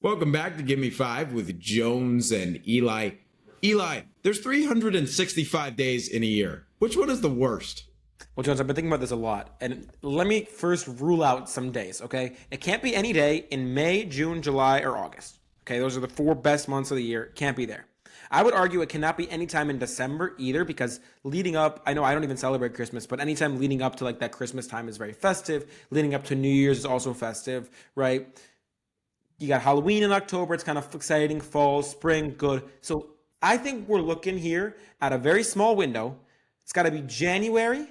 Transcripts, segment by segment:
Welcome back to Give Me Five with Jones and Eli. Eli, there's 365 days in a year. Which one is the worst? Well, Jones, I've been thinking about this a lot, and let me first rule out some days, okay? It can't be any day in May, June, July, or August. Okay, those are the four best months of the year. Can't be there. I would argue it cannot be any time in December either, because leading up, I know I don't even celebrate Christmas, but anytime leading up to like that Christmas time is very festive. Leading up to New Year's is also festive, right? You got Halloween in October. It's kind of exciting. Fall, spring, good. So I think we're looking here at a very small window. It's got to be January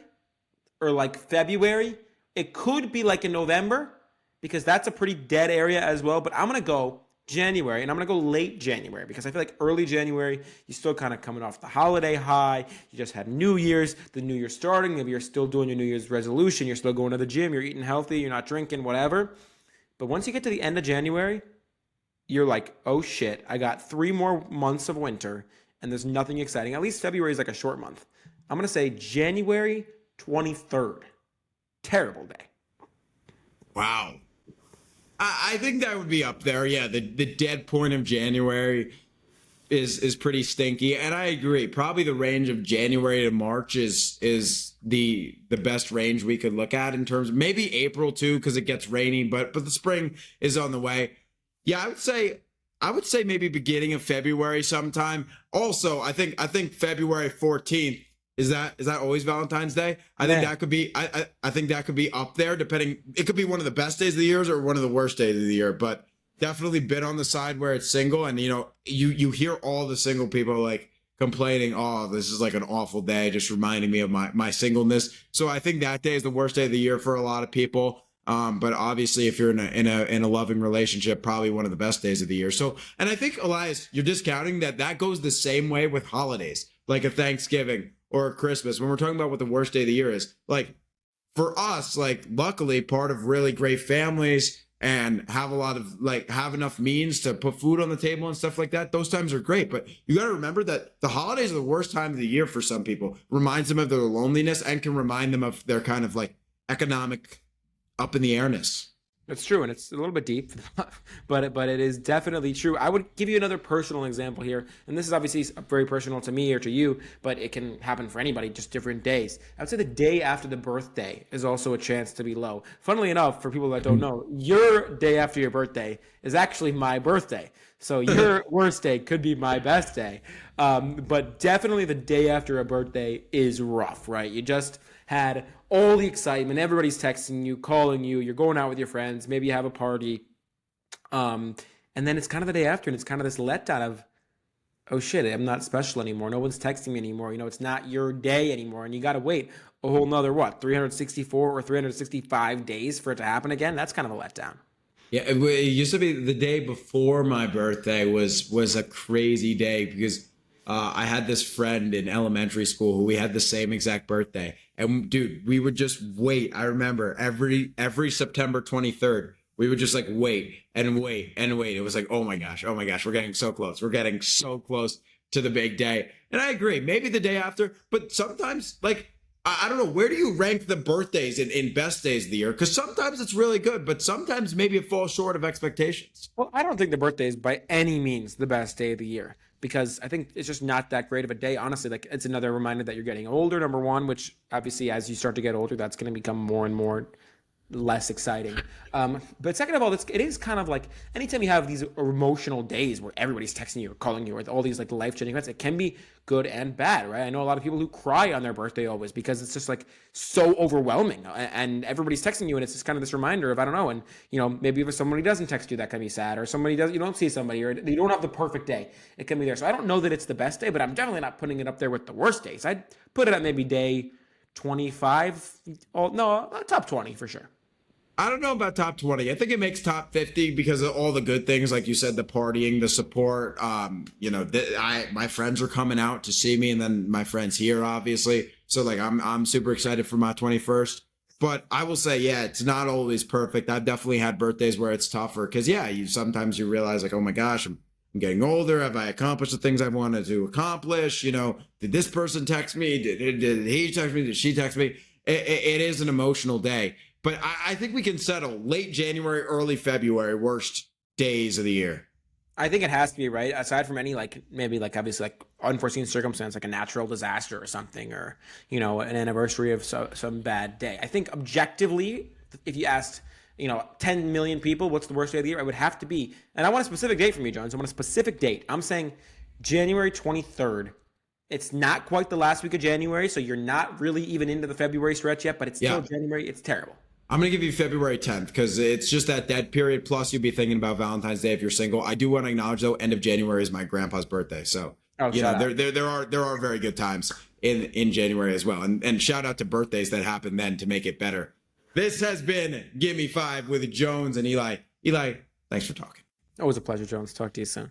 or like February. It could be like in November because that's a pretty dead area as well. But I'm going to go January and I'm going to go late January because I feel like early January, you're still kind of coming off the holiday high. You just had New Year's, the New Year's starting. Maybe you're still doing your New Year's resolution. You're still going to the gym. You're eating healthy. You're not drinking, whatever. But once you get to the end of January, you're like, oh shit, I got 3 more months of winter and there's nothing exciting. At least February is like a short month. I'm going to say January 23rd. Terrible day. Wow. I think that would be up there. Yeah, the dead point of January is pretty stinky. And I agree. Probably the range of January to March is the best range we could look at in terms of maybe April too, because it gets rainy, but the spring is on the way. Yeah, I would say maybe beginning of February sometime. Also, I think February 14th is that always Valentine's Day? I think Man, that could be I think that could be up there depending. It could be one of the best days of the year or one of the worst days of the year, but definitely been on the side where it's single and you hear all the single people like complaining, "Oh, this is like an awful day," just reminding me of my singleness. So I think that day is the worst day of the year for a lot of people. But obviously, if you're in a loving relationship, probably one of the best days of the year. So, and I think Elias, you're discounting that goes the same way with holidays, like a Thanksgiving or a Christmas. When we're talking about what the worst day of the year is, like for us, like luckily, part of really great families and have a lot of like have enough means to put food on the table and stuff like that. Those times are great, but you got to remember that the holidays are the worst time of the year for some people. Reminds them of their loneliness and can remind them of their kind of like economic up in the airness. it's true, and it's a little bit deep, but it is definitely true. I would give you another personal example here, and this is obviously very personal to me or to you, but it can happen for anybody, just different days. I would say the day after the birthday is also a chance to be low. Funnily enough, for people that don't know, your day after your birthday is actually my birthday. So your worst day could be my best day. But definitely the day after a birthday is rough, right? You just had all the excitement. Everybody's texting you, calling you. You're going out with your friends. Maybe you have a party. And then it's kind of the day after, and it's kind of this letdown of, oh shit, I'm not special anymore. No one's texting me anymore. It's not your day anymore. And you got to wait a whole nother, what, 364 or 365 days for it to happen again? That's kind of a letdown. Yeah, it used to be the day before my birthday was a crazy day because I had this friend in elementary school who we had the same exact birthday, and dude, we would just wait. I remember every September 23rd, we would just like wait and wait and wait. It was like, oh my gosh, we're getting so close. We're getting so close to the big day. And I agree, maybe the day after, but sometimes like I don't know, where do you rank the birthdays in best days of the year? Because sometimes it's really good, but sometimes maybe it falls short of expectations. Well, I don't think the birthday is by any means the best day of the year because I think it's just not that great of a day. Honestly, like it's another reminder that you're getting older, number one, which obviously as you start to get older, that's going to become more and more less exciting. But second of all, it is kind of like anytime you have these emotional days where everybody's texting you or calling you with all these like life changing events, it can be good and bad, right? I know a lot of people who cry on their birthday always because it's just like so overwhelming and everybody's texting you and it's just kind of this reminder of, I don't know. And maybe if somebody doesn't text you, that can be sad, or somebody does, you don't see somebody or you don't have the perfect day. It can be there. So I don't know that it's the best day, but I'm definitely not putting it up there with the worst days. I'd put it at maybe day 25. Oh, no, top 20 for sure. I don't know about top 20. I think it makes top 50 because of all the good things, like you said, the partying, the support. My friends are coming out to see me, and then my friends here, obviously. So like, I'm super excited for my 21st. But I will say, yeah, it's not always perfect. I've definitely had birthdays where it's tougher because, yeah, you sometimes you realize like, oh my gosh, I'm getting older. Have I accomplished the things I wanted to accomplish? Did this person text me? Did he text me? Did she text me? It is an emotional day. But I think we can settle late January, early February, worst days of the year. I think it has to be, right. Aside from any like maybe like obviously like unforeseen circumstance, like a natural disaster or something, or an anniversary of some bad day. I think objectively, if you asked 10 million people what's the worst day of the year, it would have to be, and I want a specific date from you, Jones. I want a specific date. I'm saying January 23rd. It's not quite the last week of January, so you're not really even into the February stretch yet, but it's still January. It's terrible. I'm going to give you February 10th because it's just that dead period. Plus, you'll be thinking about Valentine's Day if you're single. I do want to acknowledge, though, end of January is my grandpa's birthday. So, there are very good times in January as well. And shout out to birthdays that happen then to make it better. This has been Gimme 5 with Jones and Eli. Eli, thanks for talking. Always a pleasure, Jones. Talk to you soon.